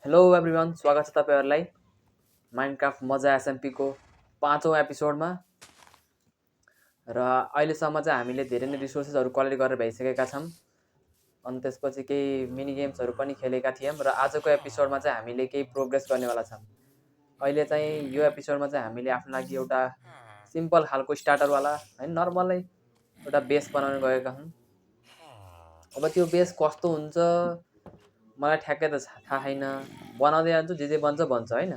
Hello everyone, स्वागत छ तपाईहरुलाई माइनक्राफ्ट मजा एसएमपी को 5औं एपिसोडमा। र अहिलेसम्म चाहिँ हामीले धेरै नै रिसोर्सेसहरु कलेक्ट गरेर भइसकेका छौं। अनि त्यसपछि केही मिनी गेम्सहरु पनि खेलेका थियौं र आजको एपिसोडमा चाहिँ हामीले केही प्रोग्रेस गर्नेवाला छौं। अहिले चाहिँ यो एपिसोडमा चाहिँ हामीले आफ्नो लागि एउटा सिम्पल खालको स्टार्टर वाला हैन नर्मलै एउटा बेस बनाउन गएका हौं। अब त्यो बेस कस्तो हुन्छ मलाई ठ्याक्कै त थाहा छैन, बनाउँदै जान्छु जे बन्छ बन्छ हैन।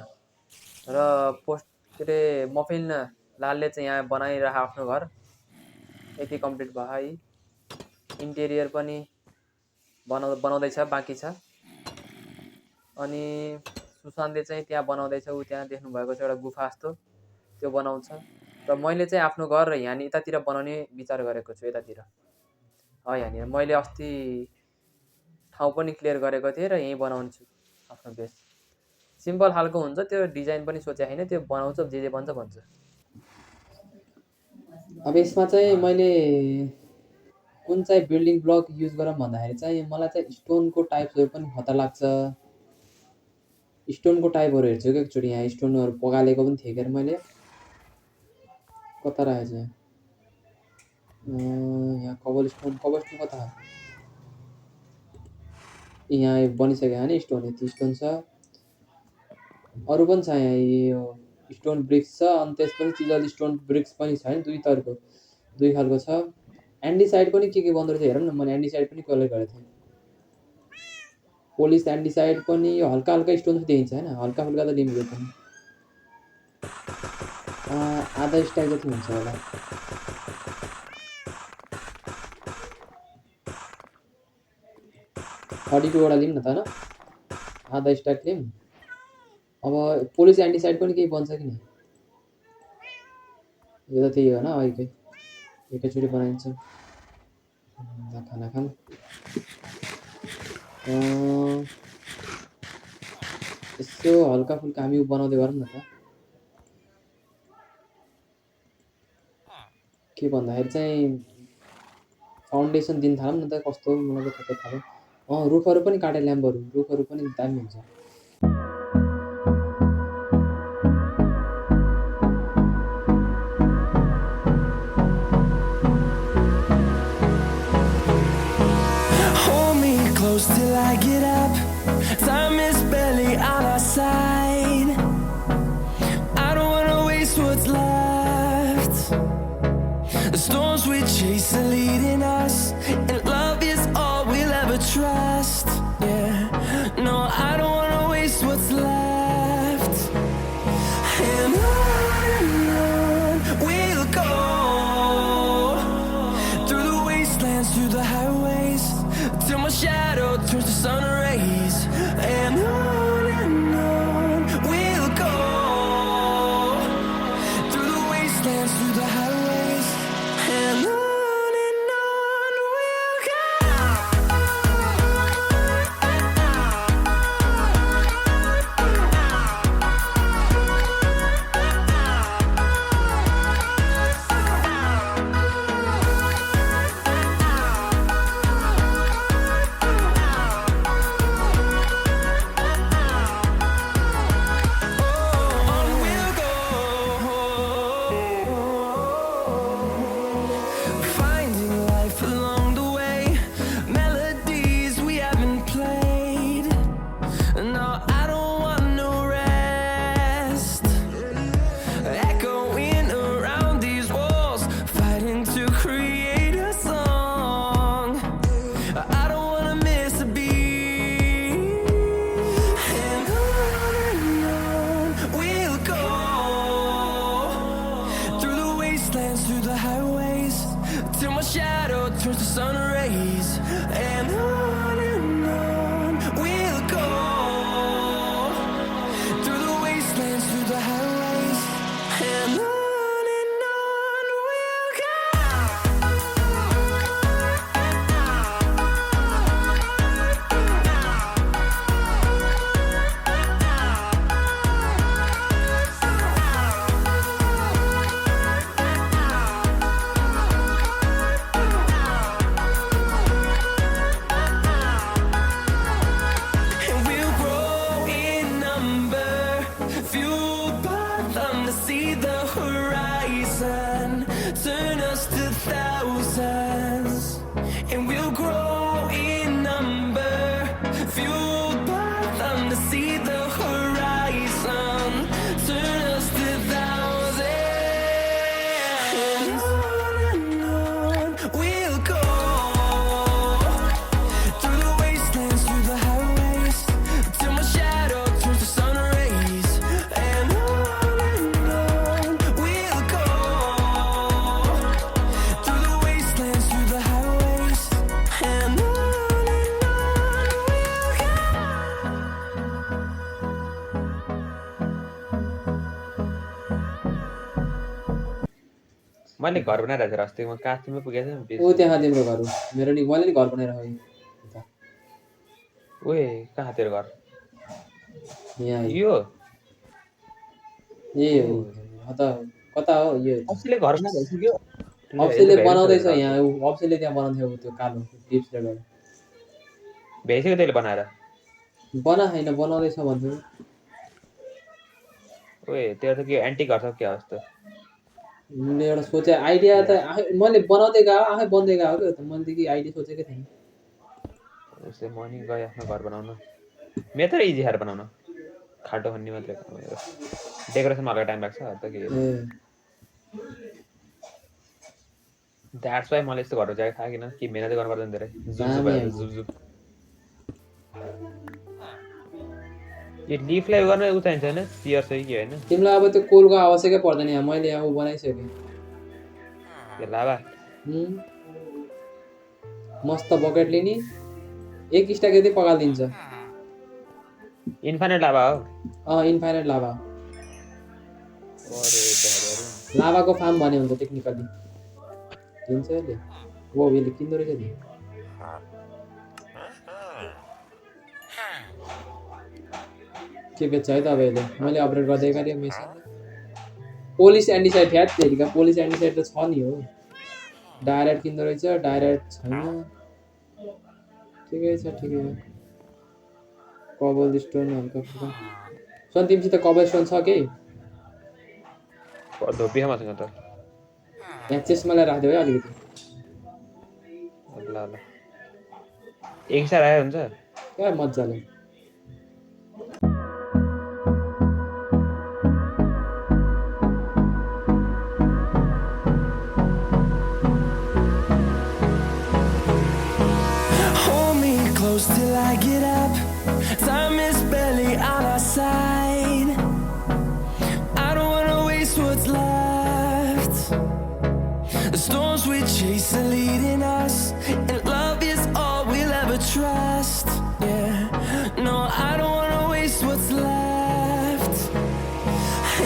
र पोस्ट के मफिन लालले चाहिँ यहाँ बनाइरह आफ्नो घर यति कम्प्लिट भयो है। इन्टेरियर पनि बनाउँदै छ, बाँकी छ। अनि सुशान्तले चाहिँ त्यहाँ बनाउँदै छ, उ त्यहाँ देख्नु भएको छ एउटा गुफा जस्तो त्यो बनाउँछ। र मैले चाहिँ आफ्नो घर यहाँ यतातिर बनाउने विचार गरेको छु, यतातिर यहाँ मैले अस्ति ठाउँ पनि क्लियर गरेको थिएँ र यही बनाउँछु आफ्नो बेस। सिम्पल खालको हुन्छ, त्यो डिजाइन पनि सोचे हैन, त्यो बनाउँछ जे बन्छ बन्छ। अब यसमा चाहिँ मैले कुन चाहिँ बिल्डिङ ब्लक युज गरौँ भन्दाखेरि चाहिँ मलाई चाहिँ स्टोनको टाइप्सहरु पनि खतरा लाग्छ। स्टोनको टाइपहरु हेर्छु के एकचोटी, यहाँ स्टोनहरु पगालेको पनि थिए के मैले कता रहेछ यहाँ कबलस्टोन कता यहाँ बनिसक्यो हैन। स्टोन यति स्टोन छ, अरु पनि छ यहाँ यो स्टोन ब्रिक्स छ, अनि त्यसपछि चिजल स्टोन ब्रिक्स पनि छ हैन, दुई खालको छ। एन्डिसाइड पनि के बन्दो रहेछ हेरौँ न, मैले एन्डिसाइड पनि कलेक्ट गरेको थिएँ। पोलिस एन्डिसाइड पनि यो हल्का हल्का स्टोन देखिन्छ हैन, हल्का फुल्का त लिमिटेड पनि आधा स्टाइल जति हुन्छ होला। वटा लिऊँ न त हैन, आधा स्टाइल लिऊँ। अब पोलिस एन्टिसाइड पनि केही बन्छ कि नि, यो त त्यही हो न, एकैचोटि बनाइन्छ। खाना खाम यसो हल्का फुल्का हामी बनाउँदै गरौँ न त। के भन्दाखेरि चाहिँ फाउन्डेसन दिन थालौँ न त, कस्तो मलाई त थाहा भयो। रुखहरु पनि काटे, ल्याम्पहरु रुखहरु पनि दामी हुन्छ। Till I get up, time is barely on our side. I don't wanna waste what's left. The storms we chase are leading us, and love is all we'll ever trust. Yeah, no, I don't wanna waste what's left. And on we'll go, through the wastelands, through the highways, till my shadow turns to sun rays. And मैले घर बनाइरहेको थिएँ अस्ति म काठीमै पुगेको थिएँ ऊ त्यहाँ तिम्रो घर हो मेरो नि मैले नि घर बनाएर हो ओए कहाँ तेरो घर यहाँ यो ए हो कता हो यो कसैले घर बनाइ भइसक्यो अप्सेले बनाउँदैछ यहाँ अप्सेले त्यहाँ बनाउँथ्यो त्यो कालो टिप्सले गर्दा भ्याइसक्यो त्यसले बनाएर होइन बनाउँदैछ भन्थ्यो ओए तेरो त के एन्टी घर छ क्या जस्तो मैले एउटा सोचे आइडिया त मैले बनाउँदै गएको आफै बन्दै गएको क्या त मैले कि आइडिया सोचेकै थिएँ उसले म नि गएँ आफ्नो घर बनाउन मेरो त इजी खाएर बनाउन खाल्टो खन्ने मात्रै डेकोरेसनमा हल्का टाइम लाग्छ त के द्याट्स वाइ मलाई यस्तो घर जाएको थाहा किन कि मेहनत गर्नु पर्दैन धेरै जुब यो लिफलाई गर्न उ चाहिन्छ होइन सियर चाहिँ के होइन तिमीलाई अब त्यो कोलको आवश्यकै पर्दैन यहाँ मैले यहाँ ऊ बनाइसकेँ त्यो लाभा मस्त बकेट लिने एक स्टाक यति पकालिदिन्छ इन्फाइनाइट लाभा हो इन्फाइनाइट लाभा लाभाको फार्म भने हुन्छ टेक्निकली दिन्छ यसले वो यसले किन्दो रहेछ नि के बेच्छ है त अब यसले मैले अपडेट गर्दै गरेँ मेसिन पोलिस एन्टिसाइड थ्याट तेरिका पोलिस एन्टिसाइड त छ नि हो डाइरेक्ट किन्दो रहेछ डाइरेक्ट छैन ठिकै छ कबल स्टोन हल्का फुल्का सुन तिमीसित कबल स्टोन छ के धोपीमा छैन त यहाँ चेस्टमालाई राखिदियो है अलिकति ल एक सार आयो हुन्छ क्या मजाले Till I get up, time is barely on our side. I don't wanna waste what's left. The storms we chase are leading us, and love is all we'll ever trust. Yeah, no, I don't wanna waste what's left.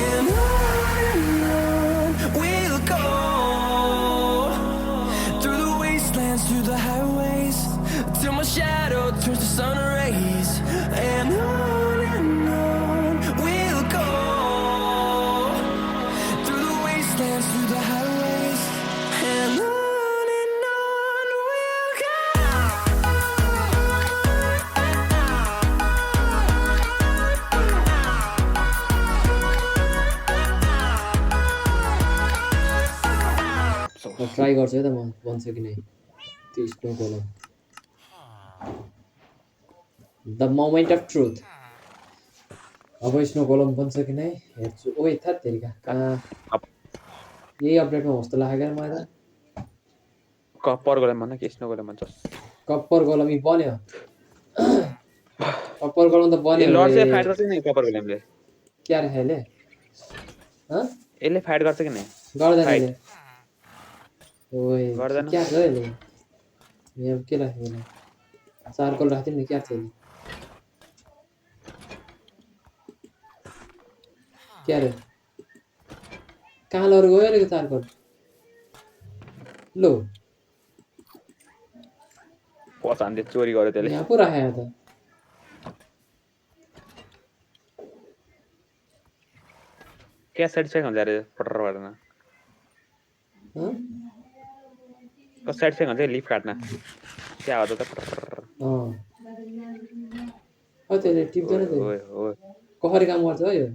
And on we'll go, through the wastelands, through the highways, till my shadow turns to sun rays. And on we'll go, through the wastelands, through the highways. And on we'll go. Try गर्छु है त म बन्छ कि नै त्यो stone column the moment of truth अब snow column बन्छ कि नै हेर्छु ओइ थाहा तेरिका कहाँ यही अपडेटमा होस् त लागेर मलाई त कप्पर गोलम भन्न के स्नो गोलम भन्छ कप्पर कोलम यी बन्यो कप्पर कोलम त बन्यो लड चाहिँ फाइट गर्छ कि नि कप्पर गोलमले क्या रे यसले यसले फाइट गर्छ कि नि गर्दैन यसले ओइ गर्दैन क्या छ यसले यहाँ के राख्यो यसले चारकोल राख्थ्यो नि क्या छ यसले क्या रे कहाँ लगेर गयो अरे चारकोल लो पचानले चोरी गर्यो त्यसले यहाँ पो राखेको त क्या सेटिस्फाइङ हुन्छ अरे पटर गर्दैन कस सेटिस्फाइङ हुन्छ लिफ काट्न क्या हो त त्यसले टिप्दैन कसरी काम गर्छ है यो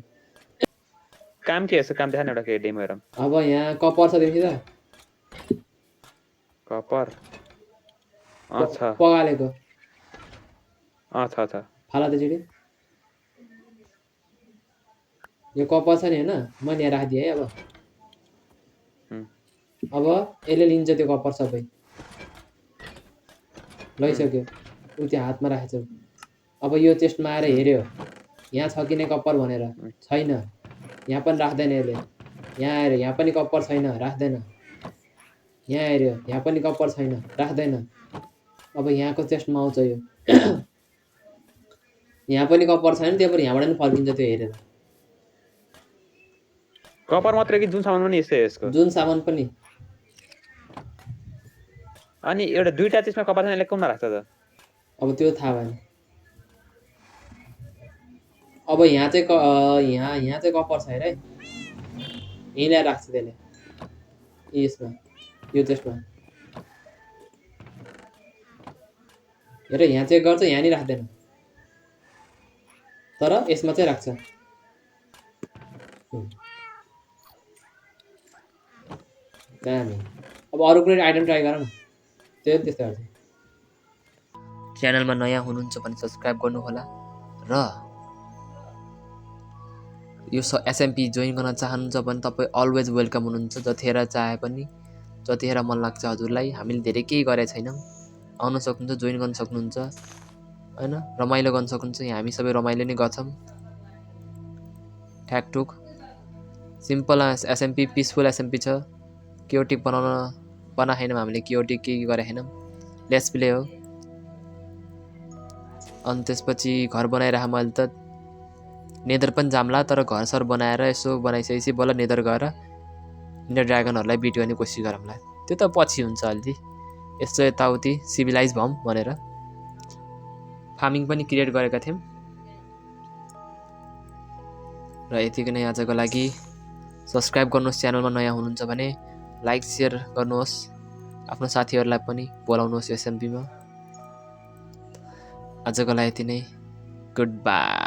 काम के यस्तो काम देखाएन एउटा के डेमो हेरौँ अब यहाँ कपर छ देखि त कपर छ पगालेको छ फाला त चिडी यो कपर छ नि होइन मैले यहाँ राखिदिएँ है अब यसले लिन्छ त्यो कपर सबै लैसक्यो ऊ त्यो हातमा राखेछ अब यो चेस्टमा आएर हेऱ्यो यहाँ छ कि नै कपर भनेर छैन यहाँ पनि राख्दैन यसले यहाँ आएर यहाँ पनि कपर छैन राख्दैन यहाँ हेऱ्यो यहाँ पनि कपर छैन राख्दैन अब यहाँको चेस्टमा आउँछ यो यहाँ पनि कपर छैन त्यही भएर यहाँबाट पनि फर्किन्छ त्यो हेरेर कपर मात्रै कि जुन सामान पनि यस्तै यसको जुन सामान पनि अनि एउटा दुईटा त्यसमा कपाल छैन यसले कुन राख्छ त अब त्यो थाहा भएन अब यहाँ चाहिँ यहाँ चाहिँ कपर छ हेर है यहीँ ल्याएर राख्छ त्यसले यसमा यो त्यसमा हेर यहाँ चेक गर्छ यहाँ नि राख्दैन तर यसमा चाहिँ राख्छ दामी अब अरू कुनै आइटम ट्राई गर न त्यो त्यस्तै गर्छ च्यानलमा नयाँ हुनुहुन्छ भने सब्सक्राइब गर्नु होला र यो एसएमपी जोइन गर्न चाहनुहुन्छ भने तपाईँ अलवेज वेलकम हुनुहुन्छ जतिखेर चाहे पनि जतिखेर मन लाग्छ हजुरलाई हामीले धेरै केही गरेका छैनौँ आउन सक्नुहुन्छ जोइन गर्न सक्नुहुन्छ हैन रमाइलो गर्न सक्नुहुन्छ यहाँ हामी सबै रमाइलो नै गर्छौँ ठ्याकठुक सिम्पल एसएमपी पिसफुल एसएमपी छ क्योटिक बनाएनौँ हामीले क्योटिक केही गरेका छैनौँ लेट्स प्ले हो अनि त्यसपछि घर बनाइराख मैले त नेदर पनि जाम्ला तर घर सर बनाएर यसो बनाइसकेपछि बल्ल नेदर गएर इन्डर ड्रागनहरूलाई बिट गर्ने कोसिस गरौँला त्यो त पछि हुन्छ अलि यस्तो यताउति सिभिलाइज भौँ भनेर फार्मिङ पनि क्रिएट गरेका थियौँ र यतिकै नै आजको लागि सब्सक्राइब गर्नुहोस् च्यानलमा नयाँ हुनुहुन्छ भने लाइक सेयर गर्नुहोस् आफ्नो साथीहरूलाई पनि बोलाउनुहोस् एसएमपीमा आजको लागि यति नै गुड बाई